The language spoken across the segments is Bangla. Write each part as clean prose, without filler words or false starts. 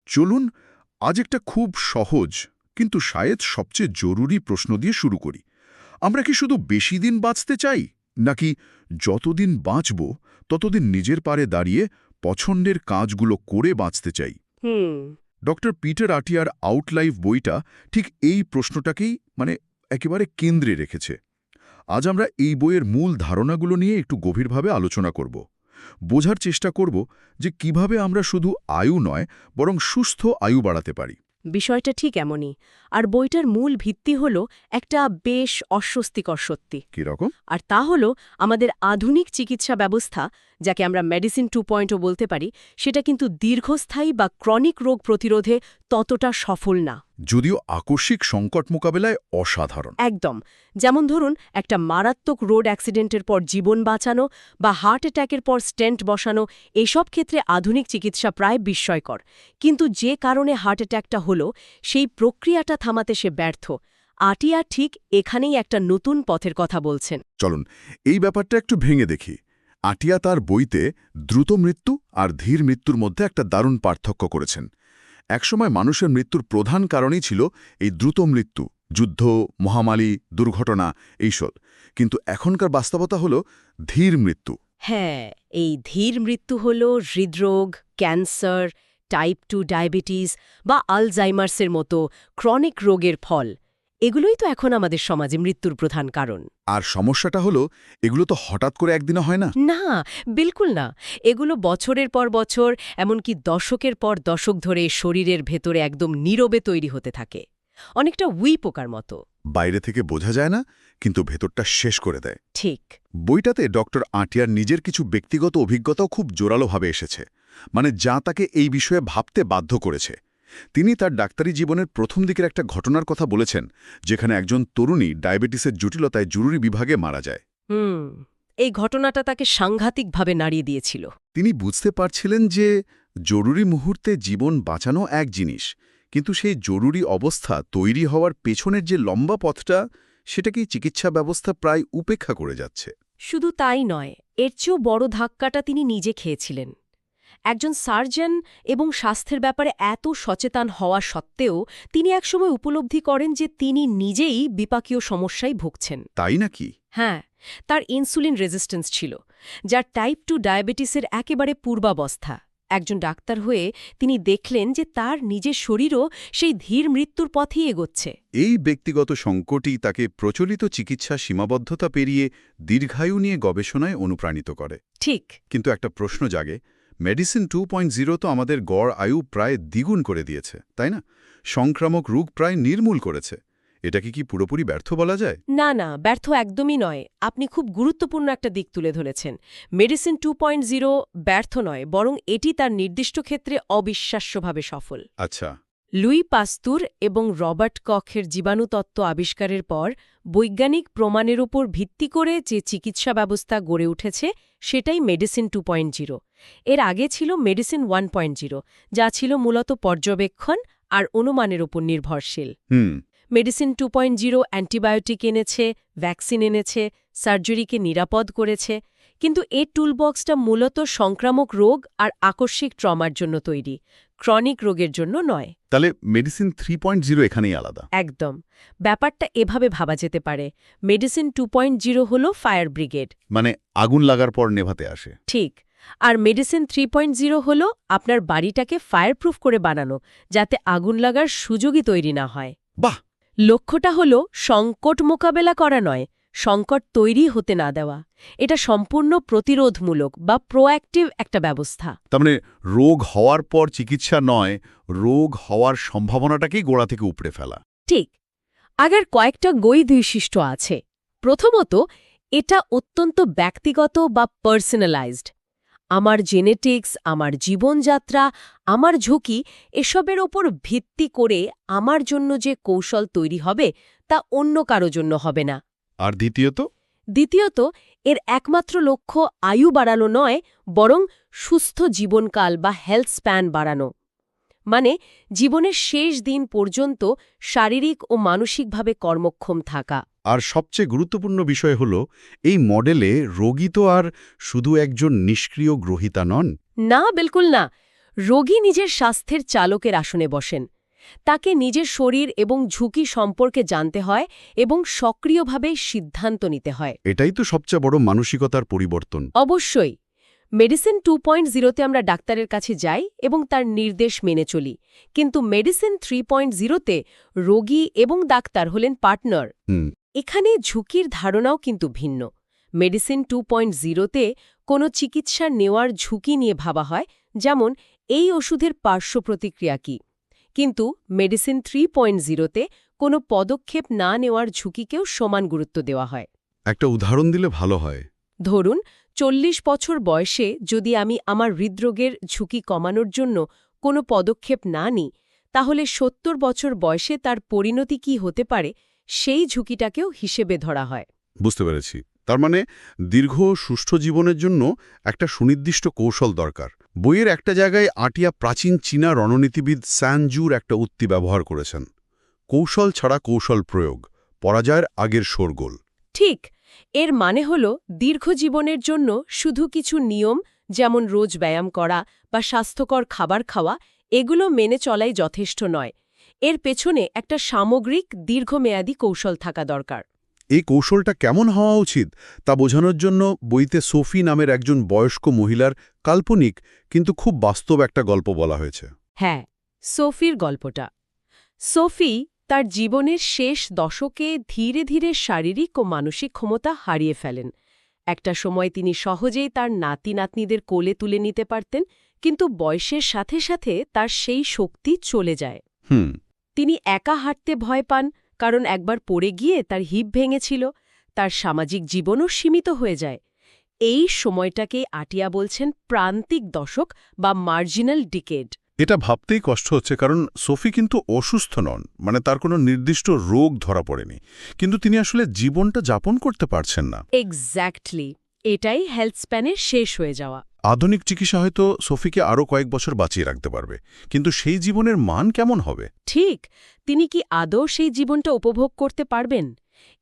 চলুন আজ একটা খুব সহজ কিন্তু শায়দ সবচেয়ে জরুরি প্রশ্ন দিয়ে শুরু করি। আমরা কি শুধু বেশি দিন বাঁচতে চাই, নাকি যতদিন বাঁচব ততদিন নিজের পারে দাঁড়িয়ে পছন্দের কাজগুলো করে বাঁচতে চাই? ডক্টর পিটার আটিয়ার আউটলাইফ বইটা ঠিক এই প্রশ্নটাকেই একেবারে কেন্দ্রে রেখেছে। আজ আমরা এই বইয়ের মূল ধারণাগুলো নিয়ে একটু গভীরভাবে আলোচনা করব। বোঝার চেষ্টা করব যে কিভাবে আমরা শুধু আয়ু নয় বরং সুস্থ আয়ু বাড়াতে পারি। বিষয়টা ঠিক এমনই। আর বইটার মূল ভিত্তি হল একটা বেশ অস্বস্তিকর সত্যি। কীরকম? আর তা হল আমাদের আধুনিক চিকিৎসা ব্যবস্থা, যাকে আমরা মেডিসিন 2.0 বলতে পারি, সেটা কিন্তু দীর্ঘস্থায়ী বা ক্রনিক রোগ প্রতিরোধে ততটা সফল না। যদিও আকস্মিক সংকট মোকাবেলায় অসাধারণ। একদম। যেমন ধরুন, একটা মারাত্মক রোড অ্যাক্সিডেন্টের পর জীবন বাঁচানো বা হার্ট অ্যাটাকের পর স্টেন্ট বসানো, এসব ক্ষেত্রে আধুনিক চিকিৎসা প্রায় বিস্ময়কর। কিন্তু যে কারণে হার্ট অ্যাটাকটা হলো, সেই প্রক্রিয়াটা থামাতে সে ব্যর্থ। আটিয়া ঠিক এখানেই একটা নতুন পথের কথা বলছেন। চলুন এই ব্যাপারটা একটু ভেঙে দেখি। আটিয়া তার বইতে দ্রুত মৃত্যু আর ধীর মৃত্যুর মধ্যে একটা দারুণ পার্থক্য করেছেন। একসময় মানুষের মৃত্যুর প্রধান কারণই ছিল এই দ্রুত মৃত্যু, যুদ্ধ, মহামারী, দুর্ঘটনা, এইসব। কিন্তু এখনকার বাস্তবতা হল ধীর মৃত্যু। হ্যাঁ, এই ধীর মৃত্যু হল হৃদরোগ, ক্যান্সার, টাইপ 2 ডায়াবেটিস বা আলজাইমার্সের মতো ক্রনিক রোগের ফল। এগুলোই তো এখন আমাদের সমাজে মৃত্যুর প্রধান কারণ। আর সমস্যাটা হলো এগুলো তো হঠাৎ করে একদিনে হয় না। না, বিলকুল না। এগুলো বছরের পর বছর, এমনকি দশকের পর দশক ধরে শরীরের ভেতরে একদম নীরবে তৈরি হতে থাকে। অনেকটা উই পোকার মতো। বাইরে থেকে বোঝা যায় না, কিন্তু ভেতরটা শেষ করে দেয়। ঠিক। বইটাতে ডক্টর আটিয়ার নিজের কিছু ব্যক্তিগত অভিজ্ঞতাও খুব জোরালোভাবে এসেছে, যা তাকে এই বিষয়ে ভাবতে বাধ্য করেছে। তিনি তার ডাক্তারি জীবনের প্রথম দিকের একটা ঘটনার কথা বলেছেন, যেখানে একজন তরুণী ডায়াবেটিসের জটিলতায় জরুরি বিভাগে মারা যায়। এই ঘটনাটা তাকে সাংঘাতিকভাবে নাড়িয়ে দিয়েছিল। তিনি বুঝতে পারছিলেন যে জরুরি মুহূর্তে জীবন বাঁচানো এক জিনিস, কিন্তু সেই জরুরি অবস্থা তৈরি হওয়ার পেছনের যে লম্বা পথটা, সেটাকেই চিকিৎসা ব্যবস্থা প্রায় উপেক্ষা করে যাচ্ছে। শুধু তাই নয়, এর চেয়েও বড় ধাক্কাটা তিনি নিজে খেয়েছিলেন। একজন সার্জন এবং স্বাস্থ্যের ব্যাপারে এত সচেতন হওয়া সত্ত্বেও তিনি একসময় উপলব্ধি করেন যে তিনি নিজেই বিপাকীয় সমস্যায় ভুগছেন। তাই নাকি? হ্যাঁ, তার ইনসুলিন রেজিস্ট্যান্স ছিল, যার টাইপ 2 ডায়াবেটিসের একেবারে পূর্বাবস্থা। একজন ডাক্তার হয়ে তিনি দেখলেন যে তার নিজের শরীরও সেই ধীর মৃত্যুর পথেই এগোচ্ছে। এই ব্যক্তিগত সংকটই তাকে প্রচলিত চিকিৎসা সীমাবদ্ধতা পেরিয়ে দীর্ঘায়ু নিয়ে গবেষণায় অনুপ্রাণিত করে। ঠিক। কিন্তু একটা প্রশ্ন জাগে, মেডিসিন 2.0 তো আমাদের গড় আয়ু প্রায় দ্বিগুণ করে দিয়েছে, তাই না? সংক্রামক রোগ প্রায় নির্মূল করেছে। এটাকে কি পুরোপুরি ব্যর্থ বলা যায়? না না, ব্যর্থ একদমই নয়। আপনি খুব গুরুত্বপূর্ণ একটা দিক তুলে ধরেছেন। মেডিসিন 2.0 ব্যর্থ নয়, বরং এটি তার নির্দিষ্ট ক্ষেত্রে অবিশ্বাস্যভাবে সফল। আচ্ছা। লুই পাস্তুর এবং রবার্ট কখের জীবাণুতত্ত্ব আবিষ্কারের পর বৈজ্ঞানিক প্রমাণের উপর ভিত্তি করে যে চিকিৎসা ব্যবস্থা গড়ে উঠেছে, সেটাই মেডিসিন 2.0। এর আগে ছিল মেডিসিন 1.0, যা ছিল মূলত পর্যবেক্ষণ আর অনুমানের উপর নির্ভরশীল। মেডিসিন 2.0 অ্যান্টিবায়োটিক এনেছে, ভ্যাকসিন এনেছে, সার্জারিকে নিরাপদ করেছে, কিন্তু এই টুলবক্সটা মূলত সংক্রামক রোগ আর আকস্মিক ট্রমার জন্য তৈরি, ক্রনিক রোগের জন্য নয়। তাহলে মেডিসিন 3.0 এখানেই আলাদা। একদম। ব্যাপারটা এভাবে ভাবা যেতে পারে। মেডিসিন 2.0 হল ফায়ার ব্রিগেড, আগুন লাগার পর নেভাতে আসে। ঠিক। আর মেডিসিন 3.0 হল আপনার বাড়িটাকে ফায়ারপ্রুফ করে বানানো, যাতে আগুন লাগার সুযোগই তৈরি না হয়। বাহ! লক্ষ্যটা হল সংকট মোকাবেলা করা নয়, সংকট তৈরি হতে না দেওয়া। এটা সম্পূর্ণ প্রতিরোধমূলক বা প্রোঅ্যাক্টিভ একটা ব্যবস্থা। তার রোগ হওয়ার পর চিকিৎসা নয়, রোগ হওয়ার সম্ভাবনাটাকেই গোড়া থেকে উপড়ে ফেলা। ঠিক। আগের কয়েকটা বৈশিষ্ট্য আছে। প্রথমত, এটা অত্যন্ত ব্যক্তিগত বা পার্সোনালাইজড। আমার জেনেটিক্স, আমার জীবনযাত্রা, আমার ঝুঁকি, এসবের ওপর ভিত্তি করে আমার জন্য যে কৌশল তৈরি হবে, তা অন্য কারো জন্য হবে না। আর দ্বিতীয়ত, এর একমাত্র লক্ষ্য আয়ু বাড়ানো নয়, বরং সুস্থ জীবনকাল বা হেলথ স্প্যান বাড়ানো। জীবনের শেষ দিন পর্যন্ত শারীরিক ও মানসিকভাবে কর্মক্ষম থাকা। আর সবচেয়ে গুরুত্বপূর্ণ বিষয় হল, এই মডেলে রোগী তো আর শুধু একজন নিষ্ক্রিয় গ্রহীতা নন। না, বিলকুল না। রোগী নিজের স্বাস্থ্যের চালকের আসনে বসেন। তাকে নিজের শরীর এবং ঝুঁকি সম্পর্কে জানতে হয় এবং সক্রিয়ভাবে সিদ্ধান্ত নিতে হয়। এটাই তো সবচেয়ে বড় মানসিকতার পরিবর্তন। অবশ্যই মেডিসিন 2.0-তে আমরা ডাক্তারের কাছে যাই এবং তার নির্দেশ মেনে চলি, কিন্তু মেডিসিন 3.0-তে রোগী এবং ডাক্তার হলেন পার্টনার। হুম। এখানে ঝুঁকির ধারণাও কিন্তু ভিন্ন। মেডিসিন 2.0-তে কোনো চিকিৎসা নেওয়ার ঝুঁকি নিয়ে ভাবা হয়, যেমন এই ওষুধের পার্শ্ব প্রতিক্রিয়া কী। কিন্তু মেডিসিন 3.0-তে কোনো পদক্ষেপ না নেওয়ার ঝুঁকিকেও সমান গুরুত্ব দেওয়া হয়। একটা উদাহরণ দিলে ভালো হয়। ধরুন 40 বছর বয়সে যদি আমি আমার হৃদরোগের ঝুঁকি কমানোর জন্য কোনো পদক্ষেপ না নিই, তাহলে 70 বছর বয়সে তার পরিণতি কী হতে পারে সেই ঝুঁকিটাকেও হিসেবে ধরা হয়। বুঝতে পেরেছি। তার মানে দীর্ঘ সুষ্ঠু জীবনের জন্য একটা সুনির্দিষ্ট কৌশল দরকার। বইয়ের একটা জায়গায় আটিয়া প্রাচীন চীনা রণনীতিবিদ স্যানজুর একটা উক্তি ব্যবহার করেছেন, কৌশল ছাড়া কৌশল প্রয়োগ, পরাজয়ের আগের শোরগোল। ঠিক, এর মানে হল দীর্ঘ জীবনের জন্য শুধু কিছু নিয়ম, যেমন রোজ ব্যায়াম করা বা স্বাস্থ্যকর খাবার খাওয়া, এগুলো মেনে চলাই যথেষ্ট নয়। এর পেছনে একটা সামগ্রিক দীর্ঘমেয়াদী কৌশল থাকা দরকার। এই কৌশলটা কেমন হওয়া উচিত তা বোঝানোর জন্য বইতে সোফি নামের একজন বয়স্ক মহিলার কাল্পনিক কিন্তু খুব বাস্তব একটা গল্প বলা হয়েছে। হ্যাঁ, সোফির গল্পটা। সোফি তার জীবনের শেষ দশকে ধীরে ধীরে শারীরিক ও মানসিক ক্ষমতা হারিয়ে ফেলেন। একটা সময় তিনি সহজেই তার নাতি-নাতনিদের কোলে তুলে নিতে পারতেন, কিন্তু বয়সের সাথে সাথে তার সেই শক্তি চলে যায়। তিনি একা হাঁটতে ভয় পান, কারণ একবার পড়ে গিয়ে তার হিপ ভেঙেছিল। তার সামাজিক জীবনও সীমিত হয়ে যায়। এই সময়টাকে আটিয়া বলছেন প্রান্তিক দশক বা মার্জিনাল ডিকেড। এটা ভাবতেই কষ্ট হচ্ছে, কারণ সোফি কিন্তু অসুস্থ নন, মানে তার কোনো নির্দিষ্ট রোগ ধরা পড়েনি, কিন্তু তিনি আসলে জীবনটা যাপন করতে পারছেন না। এক্স্যাক্টলি, এটাই হেলথ স্প্যানের শেষ হয়ে যাওয়া। আধুনিক চিকিৎসা হয়তো সোফিকে আরও কয়েক বছর বাঁচিয়ে রাখতে পারবে, কিন্তু সেই জীবনের মান কেমন হবে? ঠিক, তিনি কি আদৌ সেই জীবনটা উপভোগ করতে পারবেন?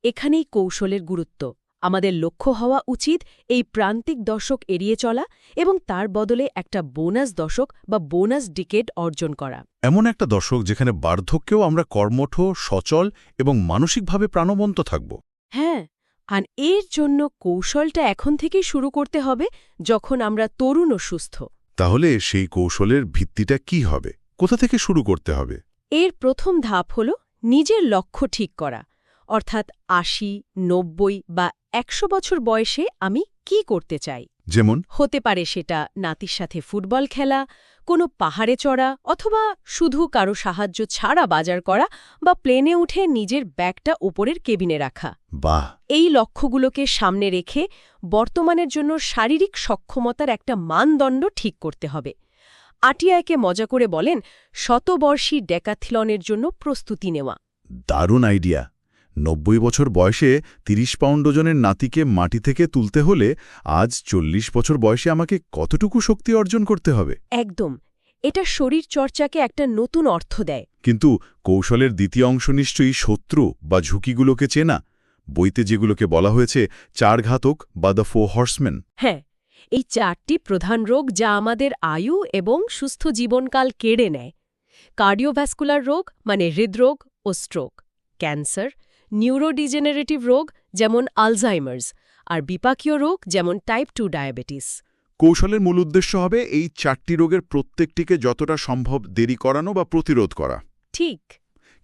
এখানেই কৌশলের গুরুত্ব। আমাদের লক্ষ্য হওয়া উচিত এই প্রান্তিক দশক এড়িয়ে চলা এবং তার বদলে একটা বোনাস দশক বা বোনাস ডিকেড অর্জন করা। এমন একটা দশক যেখানে বার্ধক্যেও আমরা কর্মঠ, সচল এবং মানসিকভাবে প্রাণবন্ত থাকব। হ্যাঁ, আর এর জন্য কৌশলটা এখন থেকেই শুরু করতে হবে, যখন আমরা তরুণ ও সুস্থ। তাহলে সেই কৌশলের ভিত্তিটা কি হবে? কোথা থেকে শুরু করতে হবে? এর প্রথম ধাপ হল নিজের লক্ষ্য ঠিক করা, অর্থাৎ ৮০, ৯০ বা ১০০ বছর বয়সে আমি কি করতে চাই। যেমন হতে পারে সেটা নাতির সাথে ফুটবল খেলা, কোনো পাহাড়ে চড়া, অথবা শুধু কারো সাহায্য ছাড়া বাজার করা বা প্লেনে উঠে নিজের ব্যাগটা ওপরের কেবিনে রাখা। বাহ! এই লক্ষ্যগুলোকে সামনে রেখে বর্তমানের জন্য শারীরিক সক্ষমতার একটা মানদণ্ড ঠিক করতে হবে। আটিয়া একে মজা করে বলেন, শতবর্ষী ডেকাথলনের জন্য প্রস্তুতি নেওয়া। দারুণ আইডিয়া। ৯০ বছর বয়সে ৩০ পাউন্ড ওজনের নাতিকে মাটি থেকে তুলতে হলে আজ ৪০ বছর বয়সে আমাকে কতটুকু শক্তি অর্জন করতে হবে? একদম, এটা শরীর চর্চাকে একটা নতুন অর্থ দেয়। কিন্তু কৌশলের দ্বিতীয় অংশ নিশ্চয়ই শত্রু বা ঝুঁকিগুলোকে চেনা। বইতে যেগুলোকে বলা হয়েছে ৪ ঘাতক বা দ্য 4 হর্সম্যান। হ্যাঁ, এই ৪টি প্রধান রোগ যা আমাদের আয়ু এবং সুস্থ জীবনকাল কেড়ে নেয়। কার্ডিওভ্যাস্কুলার রোগ মানে হৃদরোগ ও স্ট্রোক, ক্যান্সার, নিউরোডিজেনারেটিভ রোগ যেমন আলজাইমার্স, আর বিপাকীয় রোগ যেমন টাইপ 2 ডায়াবেটিস। কৌশলের মূল উদ্দেশ্য হবে এই ৪টি রোগের প্রত্যেকটিকে যতটা সম্ভব দেরি করানো বা প্রতিরোধ করা। ঠিক,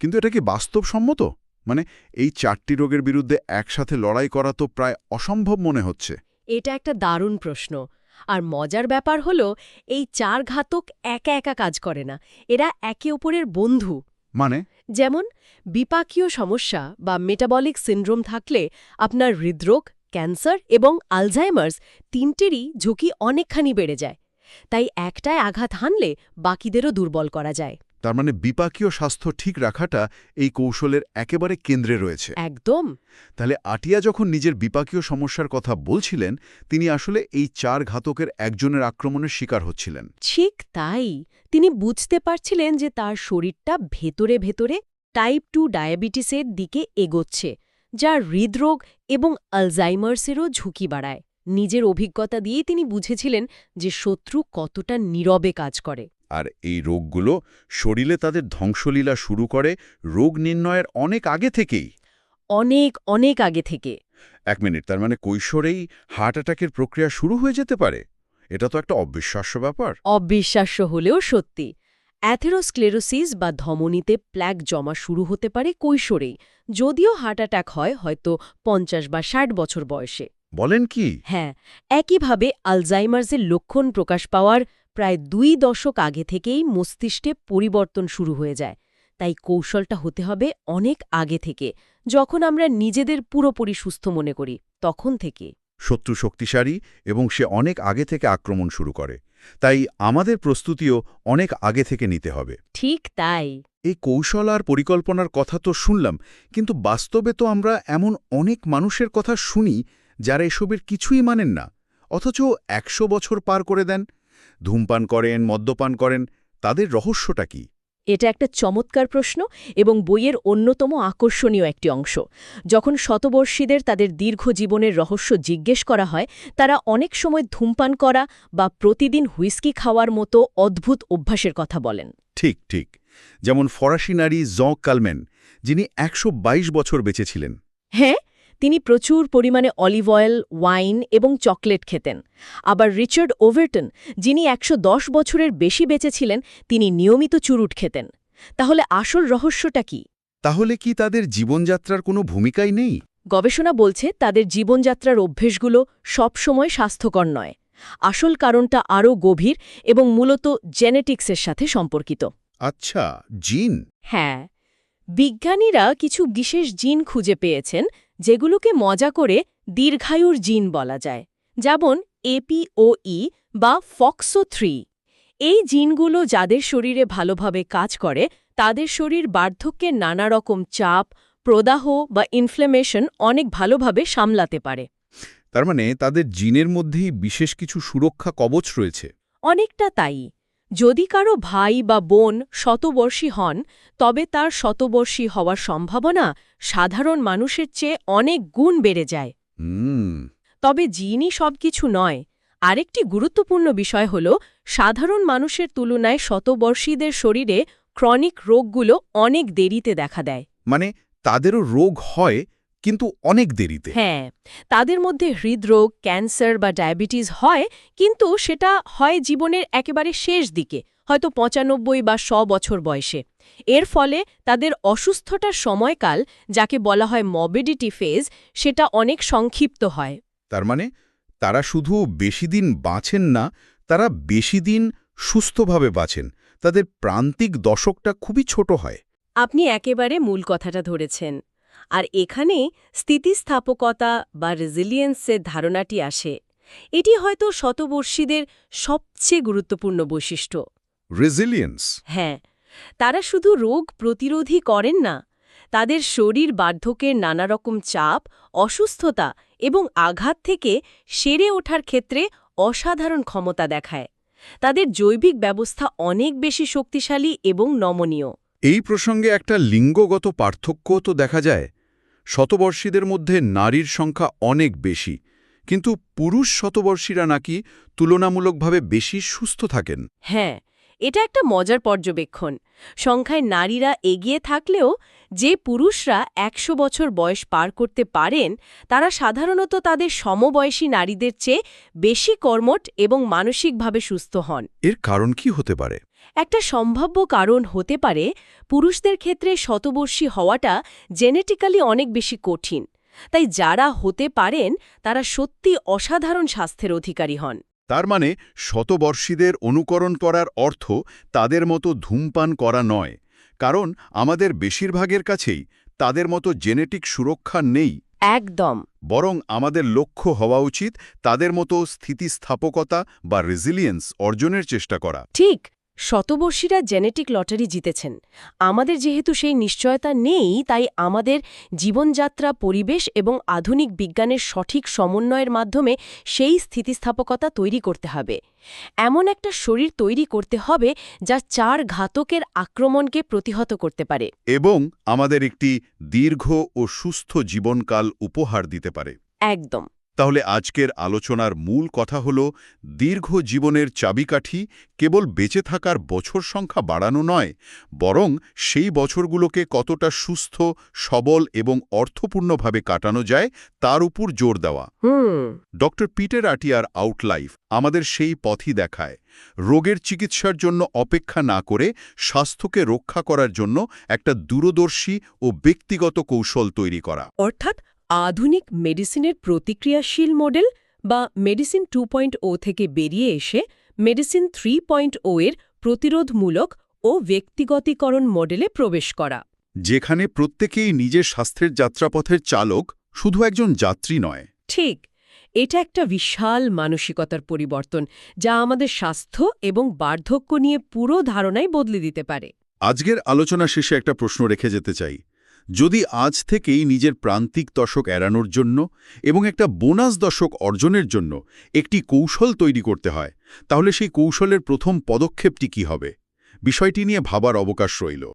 কিন্তু এটা কি বাস্তবসম্মত? মানে এই ৪টি রোগের বিরুদ্ধে একসাথে লড়াই করা তো প্রায় অসম্ভব মনে হচ্ছে। এটা একটা দারুণ প্রশ্ন। আর মজার ব্যাপার হলো, এই ৪ ঘাতক একা একা কাজ করে না, এরা একে অপরের বন্ধু। মানে যেমন বিপাকীয় সমস্যা বা মেটাবলিক সিন্ড্রোম থাকলে আপনার হৃদরোগ, ক্যান্সার এবং আলজাইমার্স তিনটেরই ঝুঁকি অনেকখানি বেড়ে যায়। তাই একটায় আঘাত হানলে বাকিদেরও দুর্বল করা যায়। তার মানে বিপাকীয় স্বাস্থ্য ঠিক রাখাটা এই কৌশলের একেবারে কেন্দ্রে রয়েছে। একদম। তাহলে আটিয়া যখন নিজের বিপাকীয় সমস্যার কথা বলছিলেন, তিনি আসলে এই ৪ ঘাতকের একজনের আক্রমণের শিকার হচ্ছিলেন। ঠিক তাই, তিনি বুঝতে পারছিলেন যে তার শরীরটা ভেতরে ভেতরে টাইপ 2 ডায়াবেটিসের দিকে এগোচ্ছে, যা হৃদরোগ এবং আলজাইমার্সেরও ঝুঁকি বাড়ায়। নিজের অভিজ্ঞতা দিয়ে তিনি বুঝেছিলেন যে শত্রু কতটা নীরবে কাজ করে। আর এই রোগগুলো শরীরে তাদের ধ্বংসলীলা শুরু করে রোগ নির্ণয়ের অনেক আগে থেকেই। অনেক অনেক আগে থেকে। 1 মিনিট, তার মানে কৈশোরেই হার্ট অ্যাটাকের প্রক্রিয়া শুরু হয়ে যেতে পারে? এটা তো একটা অবিশ্বাস্য ব্যাপার। অবিশ্বাস্য হলেও সত্যি। অ্যাথেরোস্ক্লেরোসিস বা ধমনীতে প্ল্যাক জমা শুরু হতে পারে কৈশোরেই, যদিও হার্ট অ্যাটাক হয় হয়তো 50 বা 60 বছর বয়সে। বলেন কি? হ্যাঁ, একইভাবে আলজাইমার্সের লক্ষণ প্রকাশ পাওয়ার প্রায় 2 দশক আগে থেকেই মস্তিষ্কে পরিবর্তন শুরু হয়ে যায়। তাই কৌশলটা হতে হবে অনেক আগে থেকে, যখন আমরা নিজেদের পুরোপুরি সুস্থ মনে করি, তখন থেকে। শত্রু শক্তিশালী এবং সে অনেক আগে থেকে আক্রমণ শুরু করে। তাই আমাদের প্রস্তুতিও অনেক আগে থেকে নিতে হবে। ঠিক তাই। এই কৌশল আর পরিকল্পনার কথা তো শুনলাম, কিন্তু বাস্তবে তো আমরা এমন অনেক মানুষের কথা শুনি যারা এসবের কিছুই মানেন না, অথচ 100 বছর পার করে দেন। ধূমপান করেন, মদ্যপান করেন, তাদের রহস্যটা কি? এটা একটা চমৎকার প্রশ্ন এবং বইয়ের অন্যতম আকর্ষণীয় একটি অংশ। যখন শতবর্ষীদের তাদের দীর্ঘ জীবনের রহস্য জিজ্ঞেস করা হয়, তারা অনেক সময় ধূমপান করা বা প্রতিদিন হুইস্কি খাওয়ার মতো অদ্ভুত অভ্যাসের কথা বলেন। ঠিক ঠিক, যেমন ফরাসি নারী জন কালমেন, যিনি 122 বছর বেঁচেছিলেন। হ্যাঁ, তিনি প্রচুর পরিমাণে অলিভ অয়েল, ওয়াইন এবং চকলেট খেতেন। আবার রিচার্ড ওভারটন, যিনি 110 বছরের বেশি বেঁচেছিলেন, তিনি নিয়মিত চুরুট খেতেন। তাহলে আসল রহস্যটা কি? তাহলে কি তাদের জীবনযাত্রার কোনো ভূমিকাই নেই? গবেষণা বলছে তাদের জীবনযাত্রার অভ্যেসগুলো সবসময় স্বাস্থ্যকর নয়। আসল কারণটা আরও গভীর এবং মূলত জেনেটিক্সের সাথে সম্পর্কিত। আচ্ছা, জিন। হ্যাঁ, বিজ্ঞানীরা কিছু বিশেষ জিন খুঁজে পেয়েছেন যেগুলোকে মজা করে দীর্ঘায়ুর জিন বলা যায়, যেমন APOE বা FOXO3। এই জিনগুলো যাদের শরীরে ভালোভাবে কাজ করে, তাদের শরীর বার্ধক্যের নানা রকম চাপ, প্রদাহ বা ইনফ্লেমেশন অনেক ভালোভাবে সামলাতে পারে। তার মানে তাদের জিনের মধ্যেই বিশেষ কিছু সুরক্ষা কবচ রয়েছে। অনেকটা তাই। যদি কারো ভাই বা বোন শতবর্ষী হন, তবে তার শতবর্ষী হওয়ার সম্ভাবনা সাধারণ মানুষের চেয়ে অনেক গুণ বেড়ে যায়। হুম। তবে জিনই সবকিছু নয়। আরেকটি গুরুত্বপূর্ণ বিষয় হল, সাধারণ মানুষের তুলনায় শতবর্ষীদের শরীরে ক্রনিক রোগগুলো অনেক দেরিতে দেখা দেয়। মানে তাদেরও রোগ হয়, কিন্তু অনেক দেরিতে। হ্যাঁ, তাদের মধ্যে হৃদরোগ, ক্যান্সার বা ডায়াবেটিস হয়, কিন্তু সেটা হয় জীবনের একেবারে শেষ দিকে, হয়তো 95 বা 100 বছর বয়সে। এর ফলে তাদের অসুস্থতার সময়কাল, যাকে বলা হয় মর্বিডিটি ফেজ, সেটা অনেক সংক্ষিপ্ত হয়। তার মানে তারা শুধু বেশি দিন বাঁচেন না, তারা বেশি দিন সুস্থভাবে বাঁচেন। তাদের প্রান্তিক দশকটা খুবই ছোট হয়। আপনি একেবারে মূল কথাটা ধরেছেন। আর এখানে স্থিতিস্থাপকতা বা রেজিলিয়েন্সের ধারণাটি আসে। এটি হয়তো শতবর্ষীদের সবচেয়ে গুরুত্বপূর্ণ বৈশিষ্ট্য। রেজিলিয়েন্স। হ্যাঁ, তারা শুধু রোগ প্রতিরোধী করেন না, তাদের শরীর বার্ধক্যের নানা রকম চাপ, অসুস্থতা এবং আঘাত থেকে সেরে ওঠার ক্ষেত্রে অসাধারণ ক্ষমতা দেখায়। তাদের জৈবিক ব্যবস্থা অনেক বেশি শক্তিশালী এবং নমনীয়। এই প্রসঙ্গে একটা লিঙ্গগত পার্থক্য তো দেখা যায়। শতবর্ষীদের মধ্যে নারীর সংখ্যা অনেক বেশি, কিন্তু পুরুষ শতবর্ষীরা নাকি তুলনামূলকভাবে বেশি সুস্থ থাকেন। হ্যাঁ, এটা একটা মজার পর্যবেক্ষণ। সংখ্যায় নারীরা এগিয়ে থাকলেও যে পুরুষরা 100 বছর বয়স পার করতে পারেন, তারা সাধারণত তাদের সমবয়সী নারীদের চেয়ে বেশি কর্মঠ এবং মানসিকভাবে সুস্থ হন। এর কারণ কি হতে পারে? একটা সম্ভাব্য কারণ হতে পারে, পুরুষদের ক্ষেত্রে শতবর্ষী হওয়াটা জেনেটিক্যালি অনেক বেশি কঠিন। তাই যারা হতে পারেন, তারা সত্যি অসাধারণ স্বাস্থ্যের অধিকারী হন। তার মানে শতবর্ষীদের অনুকরণ করার অর্থ তাদের মতো ধূমপান করা নয়, কারণ আমাদের বেশিরভাগের কাছেই তাদের মতো জেনেটিক সুরক্ষা নেই। একদম। বরং আমাদের লক্ষ্য হওয়া উচিত তাদের মতো স্থিতিস্থাপকতা বা রেজিলিয়েন্স অর্জনের চেষ্টা করা। ঠিক, শতবর্ষীরা জেনেটিক লটারি জিতেছেন। আমাদের যেহেতু সেই নিশ্চয়তা নেই, তাই আমাদের জীবনযাত্রা, পরিবেশ এবং আধুনিক বিজ্ঞানের সঠিক সমন্বয়ের মাধ্যমে সেই স্থিতিস্থাপকতা তৈরি করতে হবে। এমন একটা শরীর তৈরি করতে হবে যা 4 ঘাতকের আক্রমণকে প্রতিহত করতে পারে এবং আমাদের একটি দীর্ঘ ও সুস্থ জীবনকাল উপহার দিতে পারে। একদম। তাহলে আজকের আলোচনার মূল কথা হল দীর্ঘ জীবনের চাবিকাঠি কেবল বেঁচে থাকার বছর সংখ্যা বাড়ানো নয়, বরং সেই বছরগুলোকে কতটা সুস্থ, সবল এবং অর্থপূর্ণভাবে কাটানো যায় তার উপর জোর দেওয়া। ডক্টর পিটার আটিয়ার আউটলাইফ আমাদের সেই পথই দেখায়, রোগের চিকিৎসার জন্য অপেক্ষা না করে স্বাস্থ্যকে রক্ষা করার জন্য একটা দূরদর্শী ও ব্যক্তিগত কৌশল তৈরি করা। অর্থাৎ আধুনিক মেডিসিনের প্রতিক্রিয়াশীল মডেল বা মেডিসিন 2.0 থেকে বেরিয়ে এসে মেডিসিন 3.0 এর প্রতিরোধমূলক ও ব্যক্তিগতীকরণ মডেলে প্রবেশ করা, যেখানে প্রত্যেকেই নিজের স্বাস্থ্যের যাত্রাপথের চালক, শুধু একজন যাত্রী নয়। ঠিক, এটা একটা বিশাল মানসিকতার পরিবর্তন যা আমাদের স্বাস্থ্য এবং বার্ধক্য নিয়ে পুরো ধারণাই বদলে দিতে পারে। আজকের আলোচনা শেষে একটা প্রশ্ন রেখে যেতে চাই। যদি আজ থেকেই নিজের প্রান্তিক দশক এড়ানোর জন্য এবং একটা বোনাস দশক অর্জনের জন্য একটি কৌশল তৈরি করতে হয়, তাহলে সেই কৌশলের প্রথম পদক্ষেপটি কী হবে? বিষয়টি নিয়ে ভাবার অবকাশ রইল।